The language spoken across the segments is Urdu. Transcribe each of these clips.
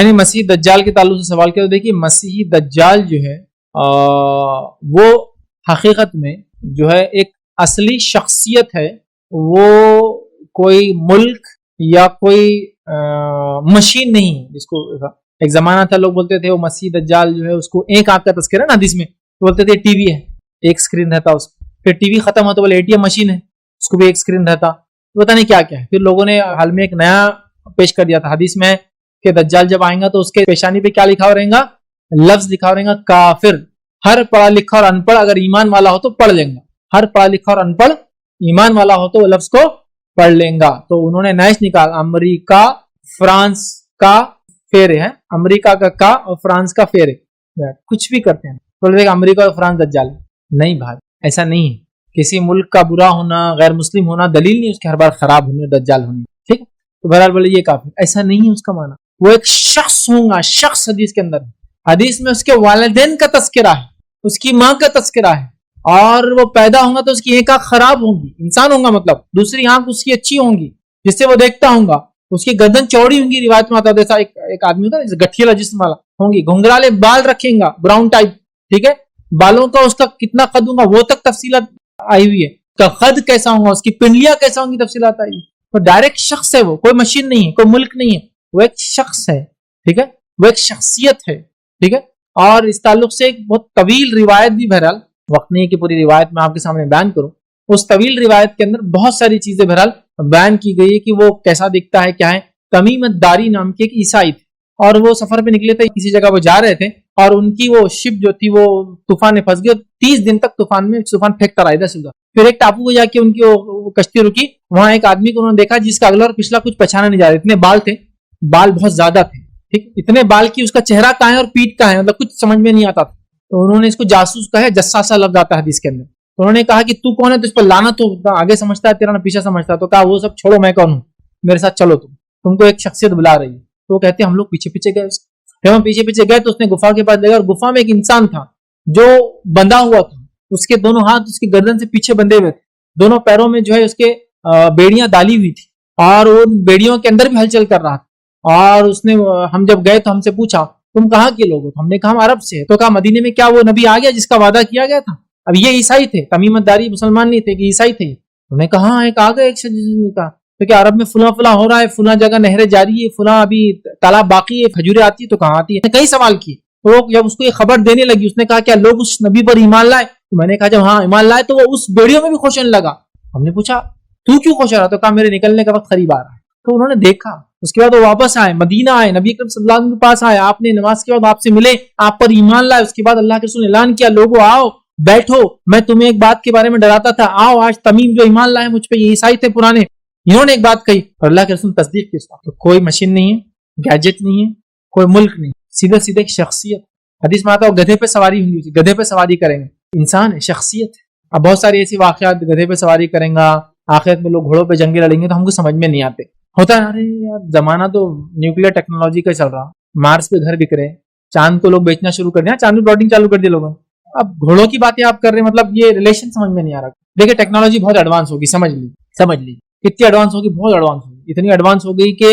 نے مسیح دجال کے تعلق سے سوال کیا. تو دیکھیے مسیح دجال جو ہے وہ حقیقت میں جو ہے ایک اصلی شخصیت ہے. وہ کوئی ملک یا کوئی مشین نہیں ہے. جس کو ایک زمانہ تھا لوگ بولتے تھے وہ مسیح دجال جو ہے اس کو ایک آنکھ کا تذکرہ ہے نا حدیث میں, بولتے تھے ٹی وی ہے, ایک سکرین رہتا اس کو. پھر ٹی وی ختم ہو تو بولے اے ٹی ایم مشین ہے, اس کو بھی ایک سکرین رہتا. پتہ نہیں کیا کیا ہے. پھر لوگوں نے حال میں ایک نیا پیش کر دیا تھا حدیث میں کہ دجال جب آئیں گا تو اس کے پیشانی پہ کیا لکھا ہو رہے گا, لفظ لکھا ہو رہے گا کافر. ہر پڑھا لکھا اور ان پڑھ اگر ایمان والا ہو تو پڑھ لیں گا, ہر پڑھا لکھا اور ان پڑھ ایمان والا ہو تو وہ لفظ کو پڑھ لیں گا. تو انہوں نے نیش نکالا, امریکہ فرانس کا فیرے ہے, امریکہ کا اور فرانس کا فیرے, کچھ بھی کرتے ہیں. بول رہے امریکہ اور فرانس دجال نہیں بھائی, ایسا نہیں ہے. کسی ملک کا برا ہونا, غیر مسلم ہونا دلیل نہیں اس کے ہر بار خراب ہونے اور دجال ہونے. ٹھیک ہے, تو بہرحال بولے یہ کافر, ایسا نہیں ہے اس کا معنی. وہ ایک شخص ہوں گا, شخص حدیث کے اندر, حدیث میں اس کے والدین کا تذکرہ ہے, اس کی ماں کا تذکرہ ہے, اور وہ پیدا ہوں گا تو اس کی ایک آنکھ خراب ہوگی, انسان ہوں گا مطلب, دوسری آنکھ اس کی اچھی ہوں گی جس سے وہ دیکھتا ہوں گا, اس کی گردن چوڑی ہوں گی, روایت میں آتا ہے جیسا ایک آدمی ہوتا ہے گٹھیلا جسم والا ہوں گی, گھنگرالے بال رکھیں گا براؤن ٹائپ. ٹھیک ہے, بالوں کا اس کا کتنا قد ہوگا وہ تک تفصیلات آئی ہوئی ہے, اس کا قد کیسا ہوگا, اس کی پنڈلیاں کیسا ہوں گی تفصیلات آئی. تو ڈائریکٹ شخص ہے, وہ کوئی مشین نہیں ہے, کوئی ملک نہیں ہے, وہ ایک شخص ہے. ٹھیک ہے, وہ ایک شخصیت ہے. ٹھیک ہے, اور اس تعلق سے ایک بہت طویل روایت بھی, بہرحال وقت نہیں ہے کہ پوری روایت میں آپ کے سامنے بیان کروں. اس طویل روایت کے اندر بہت ساری چیزیں بہرحال بیان کی گئی ہے کہ وہ کیسا دکھتا ہے, کیا ہے. تمیم الداری نام کے ایک عیسائی تھے, اور وہ سفر پہ نکلے تھے, کسی جگہ وہ جا رہے تھے, اور ان کی وہ شپ جو تھی وہ طوفان میں پھنس گئی, 30 دن تک طوفان پھینکتا رہا ادھر سے ادھر. پھر ایک ٹاپو پہ جا کے ان کی وہ کشتی رکی, وہاں ایک آدمی کو انہوں نے دیکھا جس کا اگلا اور پچھلا کچھ پہچانا نہیں جا رہا, اتنے بال تھے, بال بہت زیادہ تھے. ٹھیک, اتنے بال کی اس کا چہرہ کہاں ہے اور پیٹ کہاں ہے, مطلب کچھ سمجھ میں نہیں آتا تھا. تو انہوں نے اس کو جاسوس کہا ہے, جساسا لفظ آتا ہے حدیث کے اندر. تو انہوں نے کہا کہ تو کون ہے, تو اس پر لعنت ہو, آگے سمجھتا ہے تیرا نہ پیچھے سمجھتا ہے. تو کہا وہ سب چھوڑو, میں کون ہوں, میرے ساتھ چلو, تم کو ایک شخصیت بلا رہی ہے. تو وہ کہتے ہیں ہم لوگ پیچھے پیچھے گئے. جب ہم پیچھے پیچھے گئے تو اس نے گفا کے پاس لے گیا, اور گفا میں ایک انسان تھا جو بندھا ہوا تھا, اس کے دونوں ہاتھ اس کی گردن سے پیچھے بندھے ہوئے تھے, دونوں پیروں میں جو ہے اس کے بیڑیاں ڈالی ہوئی تھی, اور ان بیڑیوں کے اندر بھی ہلچل کر رہا تھا. اور اس نے, ہم جب گئے تو ہم سے پوچھا تم کہاں کے لوگ ہو, ہم نے کہا ہم عرب سے. تو کہا مدینے میں کیا وہ نبی آ گیا جس کا وعدہ کیا گیا تھا؟ اب یہ عیسائی تھے, تمیم الداری مسلمان نہیں تھے, کہ عیسائی تھے. انہوں نے کہا ایک آ گیا, ایک کا تو کیا عرب میں فلاں فلاں ہو رہا ہے, فلاں جگہ نہریں جاری ہے, فلاں ابھی تالاب باقی ہے, کھجوریں آتی ہے, تو کہاں آتی ہے. کئی سوال کیے. تو جب اس کو یہ خبر دینے لگی, اس نے کہا کیا لوگ اس نبی پر ایمان لائے؟ تو میں نے کہا جب ہاں ایمان لائے تو وہ اس بیڑیوں میں بھی خوش ہونے لگا. ہم نے پوچھا تو کیوں خوش ہو رہا؟ تو کہا میرے نکلنے کا وقت قریب آ رہا ہے. تو انہوں نے دیکھا, اس کے بعد وہ واپس آئے, مدینہ آئے, نبی اکرم صلی اللہ علیہ وسلم کے پاس آئے, آپ نے نماز کے بعد آپ سے ملے, آپ پر ایمان لائے. اس کے بعد اللہ کے رسول نے اعلان کیا, لوگوں آؤ بیٹھو, میں تمہیں ایک بات کے بارے میں ڈراتا تھا, آؤ آج تمیم جو ایمان لائے مجھ پہ, یہ عیسائی تھے پرانے, انہوں نے ایک بات کہی, اور اللہ کے رسول تصدیق کی. تو کوئی مشین نہیں ہے, گیجٹ نہیں ہے, کوئی ملک نہیں, سیدھے سیدھے ایک شخصیت. حدیث میں آتا ہے گدھے پہ سواری ہوئی, گدھے پہ سواری کریں گے, انسان ہے, شخصیت ہے. اب بہت ساری ایسی واقعات, گدھے پہ سواری کریں گا, آخرت میں لوگ گھوڑوں پہ جنگیں لڑیں گے, تو ہم کو سمجھ میں نہیں آتے. ہوتا ہے ارے یار زمانہ تو نیوکلیر ٹیکنالوجی کا چل رہا, مارس پہ گھر بک رہے, چاند کو لوگ بیچنا شروع کر دیا, چاند پہ پلاٹنگ چالو کر دی لوگوں نے. اب گھوڑوں کی باتیں آپ کر رہے ہیں, مطلب یہ ریلیشن سمجھ میں نہیں آ رہا. دیکھیں ٹیکنالوجی بہت ایڈوانس ہوگی, سمجھ لی کتنی ایڈوانس ہوگی, بہت ایڈوانس ہوگی, اتنی ایڈوانس ہو گئی کہ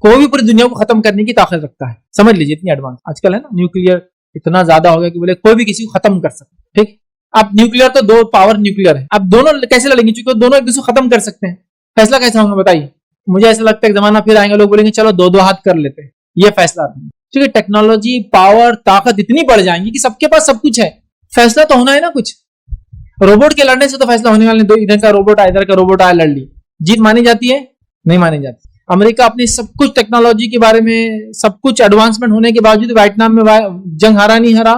کوئی بھی پوری دنیا کو ختم کرنے کی طاقت رکھتا ہے. سمجھ لیجیے اتنی ایڈوانس آج کل ہے نا, نیوکلیر اتنا زیادہ ہو گیا کہ بولے کوئی بھی کسی کو ختم کر سکتا. ٹھیک, اب نیوکلیر تو دو پاور نیوکلیر ہے, اب دونوں کیسے لڑیں گے, چونکہ دونوں ایک دوسرے کو ختم کر سکتے ہیں. فیصلہ کیسا ہوگا بتائیے؟ مجھے ایسا لگتا ہے کہ زمانہ پھر آئیں گے, لوگ بولیں گے چلو دو ہاتھ کر لیتے, یہ فیصلہ نہیں. کیونکہ ٹیکنالوجی پاور طاقت اتنی بڑھ جائیں گی کہ سب کے پاس سب کچھ ہے, فیصلہ تو ہونا ہے نا کچھ. روبوٹ کے لڑنے سے تو فیصلہ ہونے والے, دو ادھر کا روبوٹ آیا ادھر کا روبوٹ آیا, لڑ لی, جیت مانی جاتی ہے؟ نہیں مانی جاتی. امریکہ اپنی سب کچھ ٹیکنالوجی کے بارے میں سب کچھ ایڈوانسمنٹ ہونے کے باوجود ویتنام میں جنگ ہارا نہیں ہرا,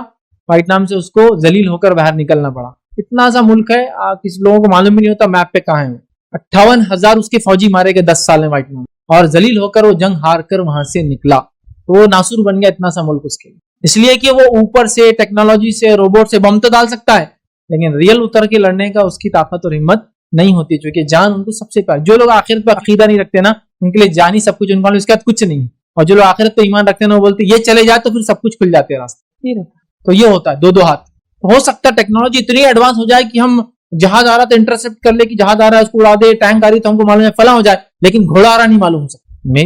ویتنام سے اس کو ذلیل ہو کر باہر نکلنا پڑا. اتنا سا ملک ہے, کسی لوگوں کو معلوم بھی نہیں ہوتا میپ پہ کہاں ہے. 58,000 اس کے فوجی مارے گئے 10 سال میں ویتنام, اور ذلیل ہو کر وہ جنگ ہار کر وہاں سے نکلا. تو وہ ناصر بن گیا اتنا سا ملک اس کے لیے, اس لیے کہ وہ اوپر سے ٹیکنالوجی سے روبوٹ سے بم تو ڈال سکتا ہے, لیکن ریئل اتر کے لڑنے کا اس کی طاقت اور ہمت نہیں ہوتی, چونکہ جان ان کو سب سے پیار. جو لوگ آخرت پر عقیدہ نہیں رکھتے نا, ان کے لیے جان ہی سب کچھ, ان کو اس کے بعد کچھ نہیں. اور جو لوگ آخرت پہ ایمان رکھتے ہیں نا, وہ بولتے یہ چلے جائے تو پھر سب کچھ کھل جاتے ہیں راستے. تو یہ ہوتا ہے دو ہاتھ. ہو سکتا ہے ٹیکنالوجی اتنی ایڈوانس ہو جائے کہ ہم جہاز آ رہا تو انٹرسپٹ کر لے, کہ جہاز آ رہا ہے اس کو اڑا دے, ٹینک آ رہی تو ہم کو معلوم ہے فلاں ہو جائے, لیکن گھوڑا آ رہا نہیں معلوم ہو سکتا. میں